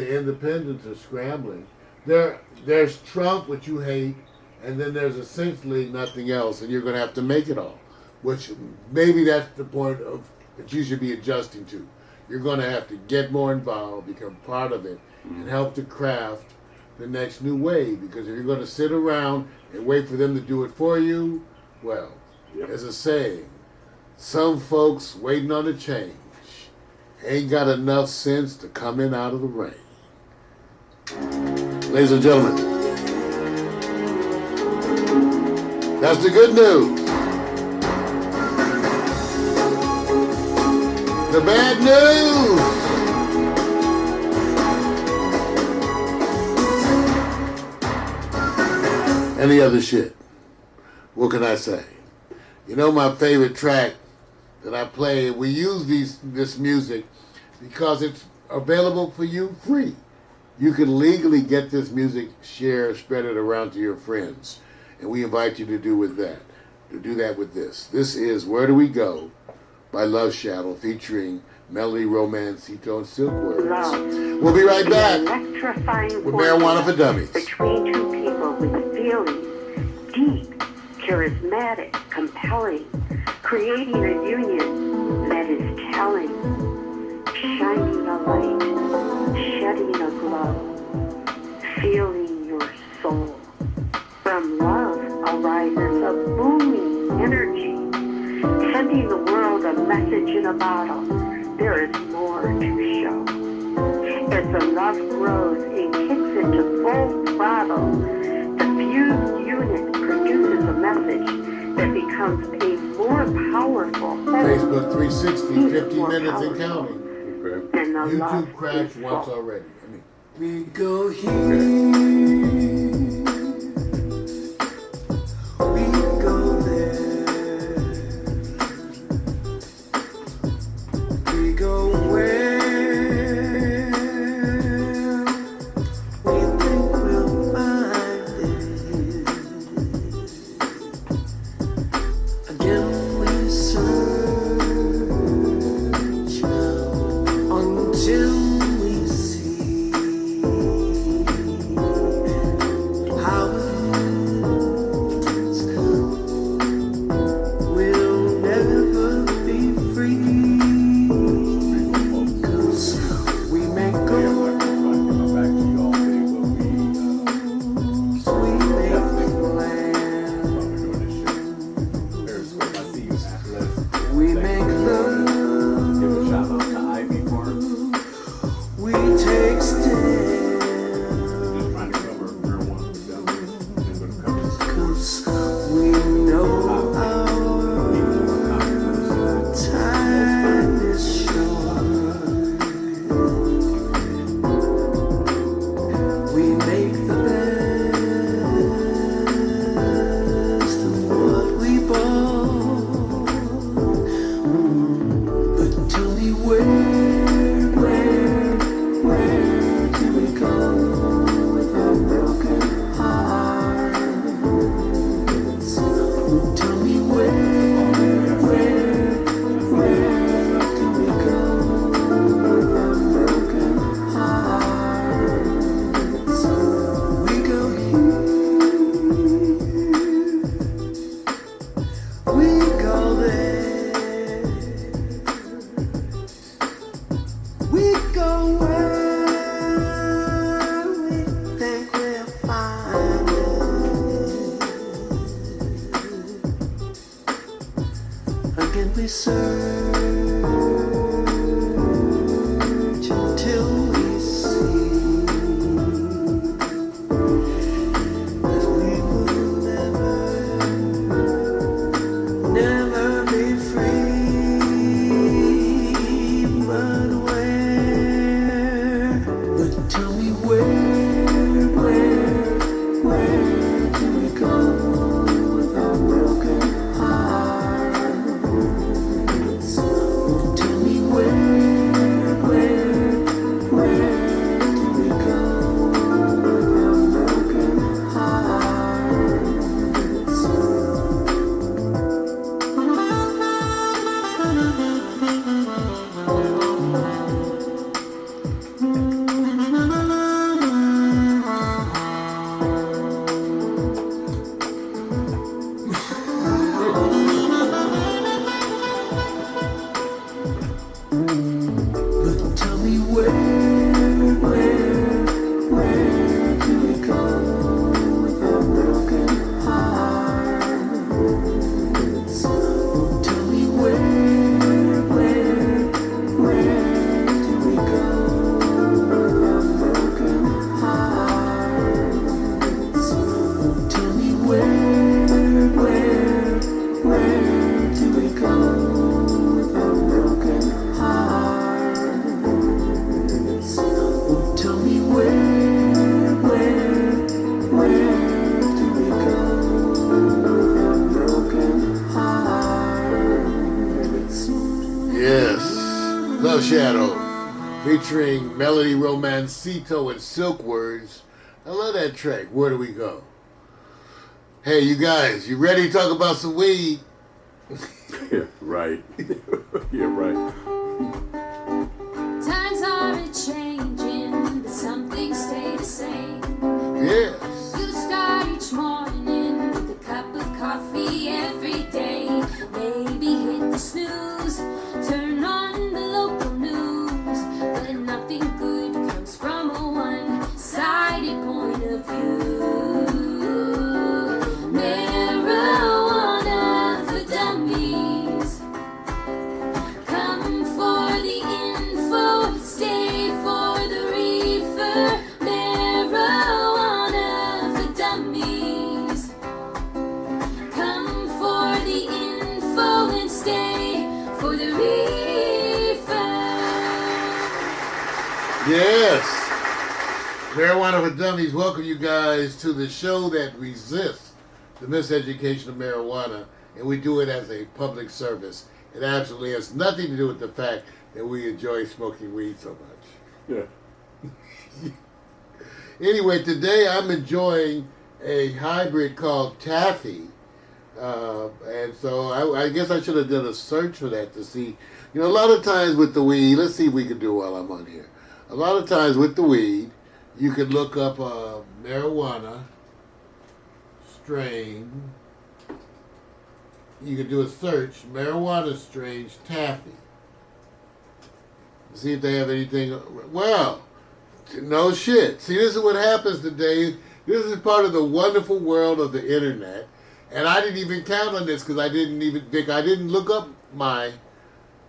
The independents are scrambling. There's Trump, which you hate, and then there's essentially nothing else, and you're going to have to make it all. Which maybe that's the point of that you should be adjusting to. You're going to have to get more involved, become part of it, and help to craft the next new wave. Because if you're going to sit around and wait for them to do it for you, well, as a saying, some folks waiting on a change ain't got enough sense to come in out of the rain. Ladies and gentlemen, that's the good news. The bad news. And the other shit. What can I say? You know my favorite track that I play, we use this music because it's available for you free. You can legally get this music, share, spread it around to your friends. And we invite you to do that with this. This is Where Do We Go by Love Shadow featuring Melody Romancito and Silk Words. We'll be right back with Marijuana for Dummies. Between two people with feelings, deep, charismatic, compelling, creating a union that is telling, shining a light, shedding a glow, feeling your soul. From love arises a booming energy, sending the world a message in a bottle. There is more to show. As the love grows and kicks into full throttle, the fused unit produces a message that becomes a more powerful Facebook 360, 50 minutes and counting. And the YouTube crashed once already. We go here. me where do we go with a broken heart? Yes, Love Shadow, featuring Melody Romancito and Silk Words. I love that track. Where do we go? Hey, you guys, you ready to talk about some weed? Yeah, right. Yeah, right. Times are a-changing, but some things stay the same. Yes. You start each morning with a cup of coffee every day. Maybe hit the snooze, turn on the local news. But nothing good comes from a one-sided point of view. Marijuana for dummies. Come for the info, stay for the reefer. Marijuana for dummies. Come for the info and stay for the reefer. Yes. Marijuana for Dummies, welcome you guys to the show that resists the miseducation of marijuana, and we do it as a public service. It absolutely has nothing to do with the fact that we enjoy smoking weed so much. Yeah. Anyway, today I'm enjoying a hybrid called Taffy. And so I guess I should have done a search for that to see. You know, a lot of times with the weed, let's see if we can do while I'm on here. A lot of times with the weed, you can look up marijuana strain. You can do a search, marijuana strains Taffy. See if they have anything. Well, no shit. See, this is what happens today. This is part of the wonderful world of the internet. And I didn't even count on this because I didn't look up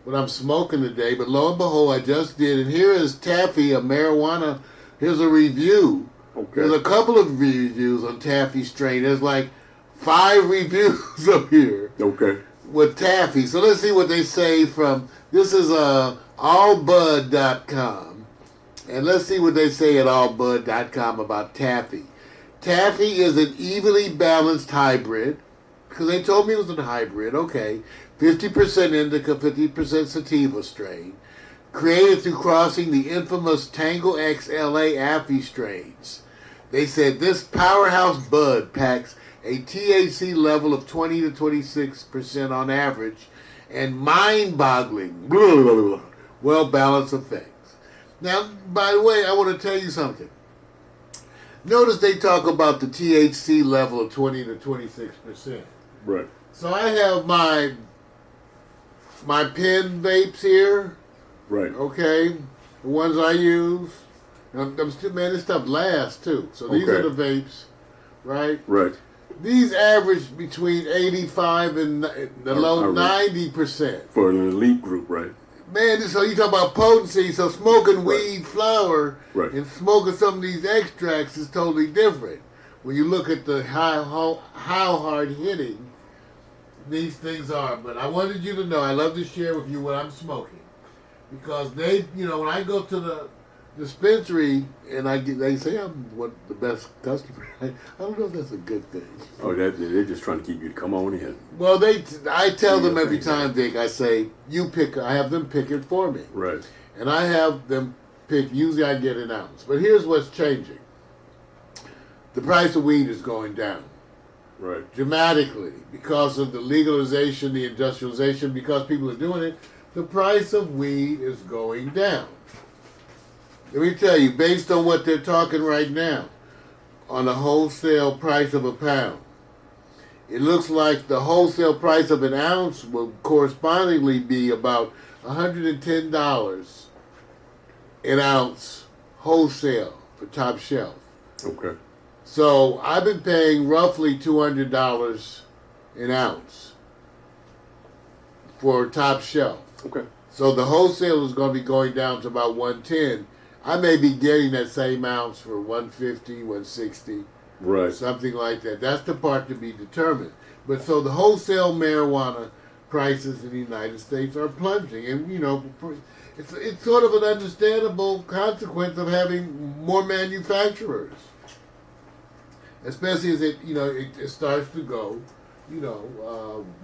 what I'm smoking today. But lo and behold, I just did. And here is Taffy, a marijuana. Here's a review. Okay. There's a couple of reviews on Taffy strain. There's like 5 reviews up here Okay. with Taffy. So let's see what they say from, this is allbud.com. And let's see what they say at allbud.com about Taffy. Taffy is an evenly balanced hybrid, because they told me it was a hybrid, okay. 50% indica, 50% sativa strain. Created through crossing the infamous Tango X LA Affy strains. They said this powerhouse bud packs a THC level of 20 to 26% on average and mind-boggling, well-balanced effects. Now, by the way, I want to tell you something. Notice they talk about the THC level of 20 to 26%. Right. So I have my pen vapes here, Right. okay, the ones I use. Man, this stuff lasts too. So these Okay. are the vapes, right? Right. These average between 85 and the low All right. 90%. For an elite group, right? Man, so you talk about potency. So smoking Right. weed flower Right. and smoking some of these extracts is totally different. When you look at the how hard hitting these things are. But I wanted you to know, I love to share with you what I'm smoking. Because they, when I go to the dispensary and they say I'm the best customer. I don't know if that's a good thing. Oh, they're just trying to keep you to come on in. Well, I tell them every thing, time, Vic, I say, I have them pick it for me. Right. And I have them pick, usually I get an ounce. But here's what's changing. The price of weed is going down. Right. Dramatically. Because of the legalization, the industrialization, because people are doing it, the price of weed is going down. Let me tell you, based on what they're talking right now, on the wholesale price of a pound, it looks like the wholesale price of an ounce will correspondingly be about $110 an ounce wholesale for top shelf. Okay. So I've been paying roughly $200 an ounce for top shelf. Okay. So the wholesale is going to be going down to about 110. I may be getting that same ounce for 150, 160, Right. something like that. That's the part to be determined. But so the wholesale marijuana prices in the United States are plunging. And, it's sort of an understandable consequence of having more manufacturers, especially as it starts to go,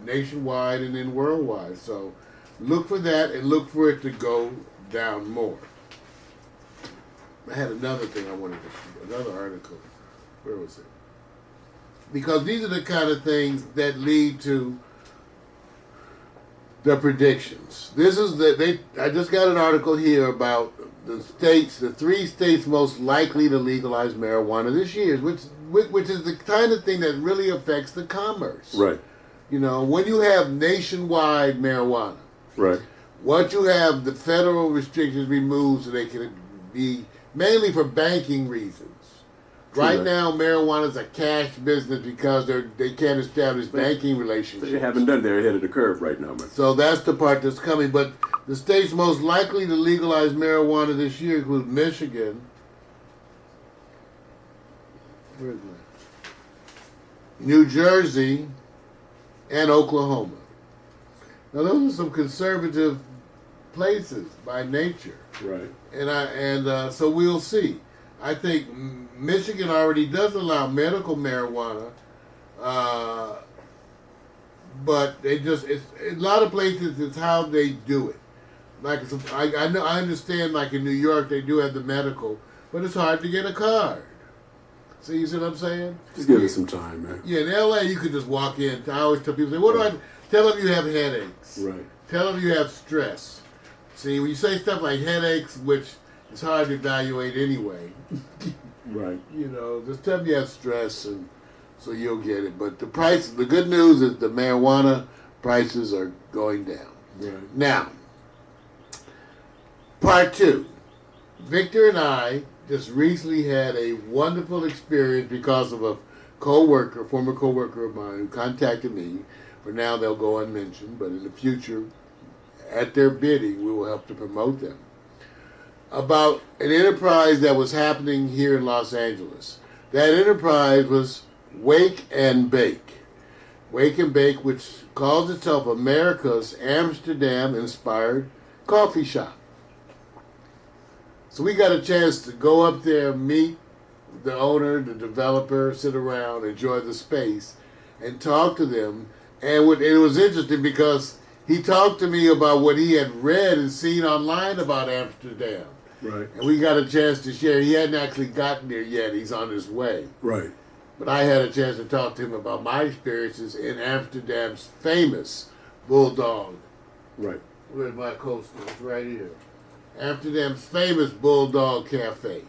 nationwide and then worldwide. So look for that and look for it to go down more. I had another thing I wanted to another article. Where was it? Because these are the kind of things that lead to the predictions. I just got an article here about the 3 states most likely to legalize marijuana this year, which is the kind of thing that really affects the commerce. Right. When you have nationwide marijuana, Right. once you have the federal restrictions removed so they can be mainly for banking reasons. Right now, marijuana is a cash business because they can't establish banking relationships. They haven't done. They're ahead of the curve right now, man. So that's the part that's coming. But the states most likely to legalize marijuana this year include Michigan. Where is that? New Jersey and Oklahoma. Now those are some conservative places by nature. Right. And so we'll see. I think Michigan already does allow medical marijuana, but it's a lot of places. It's how they do it. Like I understand. Like in New York, they do have the medical, but it's hard to get a card. So you see what I'm saying? Just give it some time, man. Yeah, in LA, you could just walk in. I always tell people, "What do I tell them? You have headaches. Right. Tell them you have stress." See, when you say stuff like headaches, which it's hard to evaluate anyway. Right. Just tell them you have stress, and so you'll get it. But the good news is the marijuana prices are going down. Right. Now, part 2. Victor and I just recently had a wonderful experience because of a former co-worker of mine who contacted me. For now, they'll go unmentioned, but in the future, at their bidding, we will help to promote them. About an enterprise that was happening here in Los Angeles. That enterprise was Wake and Bake. Wake and Bake, which calls itself America's Amsterdam-inspired coffee shop. So we got a chance to go up there, meet the owner, the developer, sit around, enjoy the space, and talk to them. And it was interesting because he talked to me about what he had read and seen online about Amsterdam. Right. And we got a chance to share. He hadn't actually gotten there yet. He's on his way. Right. But I had a chance to talk to him about my experiences in Amsterdam's famous Bulldog. Right. Where's my coaster? It's right here. Amsterdam's famous Bulldog Cafe,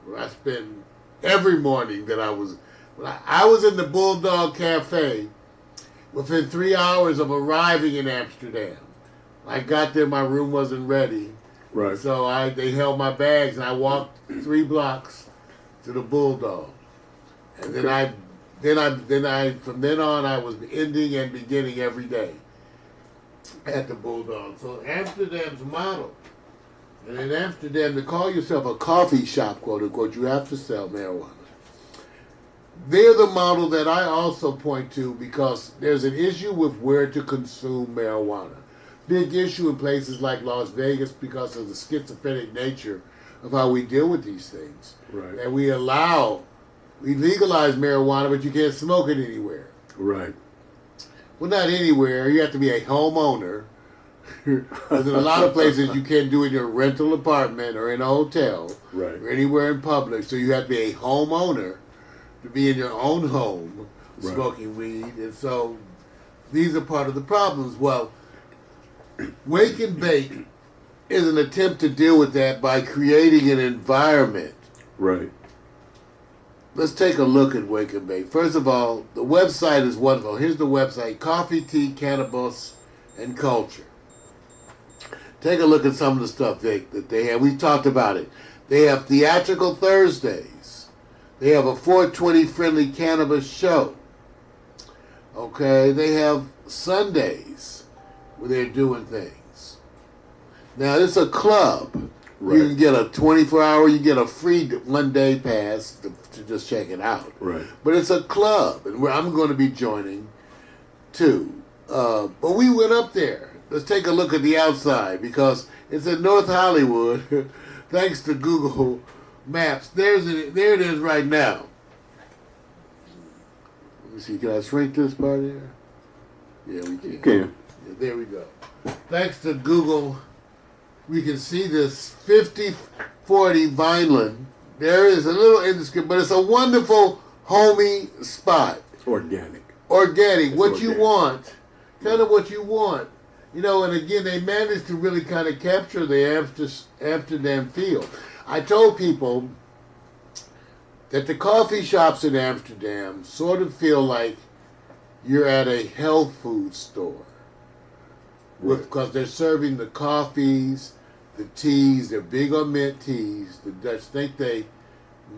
where I spend every morning that I was... When I was in the Bulldog Cafe within 3 hours of arriving in Amsterdam. I got there, my room wasn't ready. Right. So they held my bags, and I walked 3 blocks to the Bulldog, and then from then on I was ending and beginning every day at the Bulldog. So Amsterdam's model, and in Amsterdam to call yourself a coffee shop, quote unquote, you have to sell marijuana. They're the model that I also point to because there's an issue with where to consume marijuana. Big issue in places like Las Vegas because of the schizophrenic nature of how we deal with these things. Right. And we legalize marijuana, but you can't smoke it anywhere. Right. Well, not anywhere. You have to be a homeowner. Because in a lot of places you can't do it in your rental apartment or in a hotel. Right. Or anywhere in public. So you have to be a homeowner to be in your own home smoking weed. And so these are part of the problems. Well, Wake and Bake is an attempt to deal with that by creating an environment. Right. Let's take a look at Wake and Bake. First of all, the website is wonderful. Here's the website, Coffee, Tea, Cannabis, and Culture. Take a look at some of the stuff that they have. We talked about it. They have Theatrical Thursdays. They have a 420 friendly cannabis show. Okay, they have Sundays where they're doing things. Now, it's a club. Right. You can get a 24-hour, you get a free one-day pass to just check it out. Right. But it's a club, and I'm going to be joining, too. But we went up there let's take a look at the outside because it's in North Hollywood. Thanks to Google Maps, there it is right now. Let me see. Can I shrink this part here? Yeah, we can. You can. Yeah, there we go. Thanks to Google, we can see this 5040 Vineland. There is a little indiscreet, but it's a wonderful homey spot. Organic. Organic, It's what you organic. want, kind of what you want. You know, and again, they managed to really kind of capture the Amsterdam feel. I told people that the coffee shops in Amsterdam sort of feel like you're at a health food store. Because they're serving the coffees, the teas, they're big on mint teas. The Dutch think they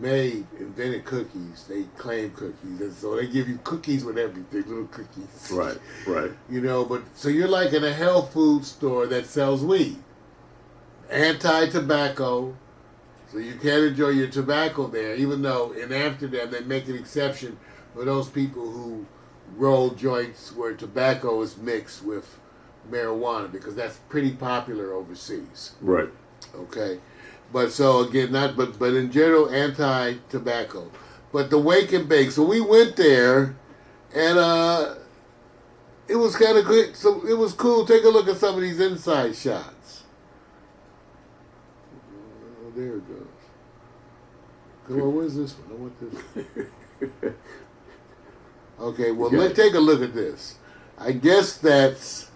invented cookies. They claim cookies. And so they give you cookies with everything, little cookies. Right, right. You know, but so you're like in a health food store that sells weed. Anti-tobacco. So you can't enjoy your tobacco there, even though in Amsterdam they make an exception for those people who roll joints where tobacco is mixed with marijuana because that's pretty popular overseas. Right. Okay, but so again, but in general, anti-tobacco. But the wake and bake. So we went there, and it was kind of good. So it was cool. Take a look at some of these inside shots. Oh, there it goes. Come on, where's this one? I want this. Okay, well, let's take a look at this. I guess that's.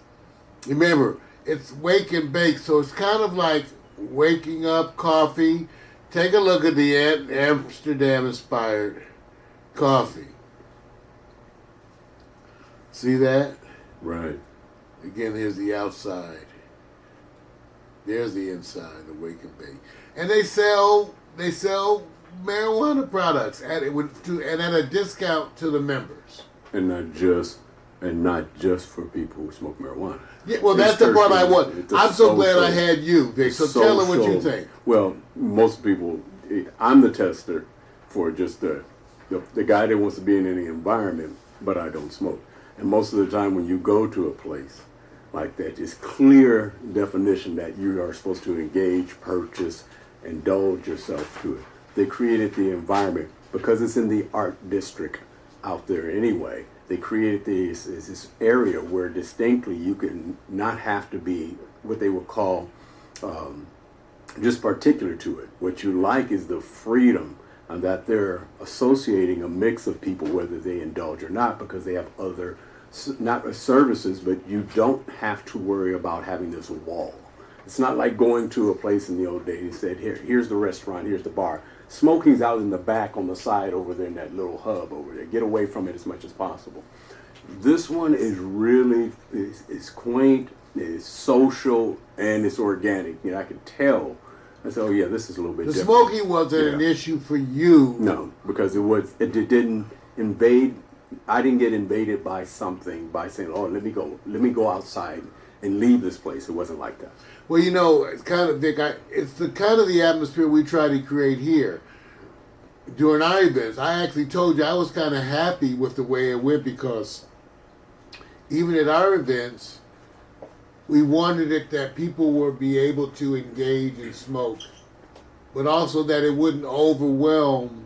Remember, it's wake and bake, so it's kind of like waking up coffee. Take a look at the Amsterdam-inspired coffee. See that? Right. Again, here's the outside. There's the inside, the wake and bake. And they sell marijuana products and at a discount to the members. And not just for people who smoke marijuana. Yeah, well, that's the part I want. It's a I'm so glad I social- had you, Vic. So tell her what you social- think. Well, most people, I'm the tester for just the guy that wants to be in any environment, but I don't smoke. And most of the time when you go to a place like that, it's clear definition that you are supposed to engage, purchase, indulge yourself to it. They created the environment because it's in the art district out there anyway. They created this area where distinctly you can not have to be what they would call just particular to it. What you like is the freedom and that they're associating a mix of people, whether they indulge or not, because they have other, not services, but you don't have to worry about having this wall. It's not like going to a place in the old days and said, here's the restaurant, here's the bar. Smoking's out in the back on the side over there in that little hub over there. Get away from it as much as possible. This one is really, it's quaint, it's social, and it's organic. You know, I could tell. I said, oh yeah, this is a little bit The different. smoking wasn't an issue for you. No, because it didn't invade. I didn't get invaded by something by saying, oh, let me go outside and leave this place. It wasn't like that. Well, you know, it's kind of, Vic, it's the kind of the atmosphere we try to create here. During our events, I actually told you I was kind of happy with the way it went because even at our events, we wanted it that people would be able to engage and smoke, but also that it wouldn't overwhelm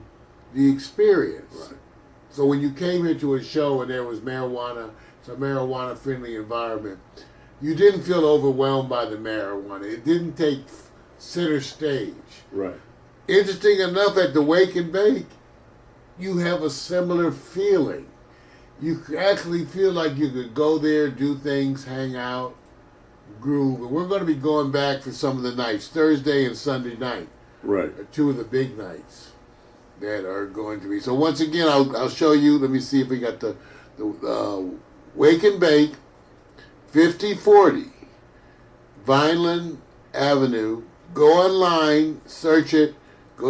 the experience. Right. So when you came into a show and there was marijuana, it's a marijuana-friendly environment, you didn't feel overwhelmed by the marijuana. It didn't take center stage. Right. Interesting enough, at the Wake and Bake, you have a similar feeling. You actually feel like you could go there, do things, hang out, groove. And we're going to be going back for some of the nights, Thursday and Sunday night. Right. Are two of the big nights that are going to be. So once again, I'll show you. Let me see if we got the Wake and Bake, 5040 Vineland Avenue. Go online, search it.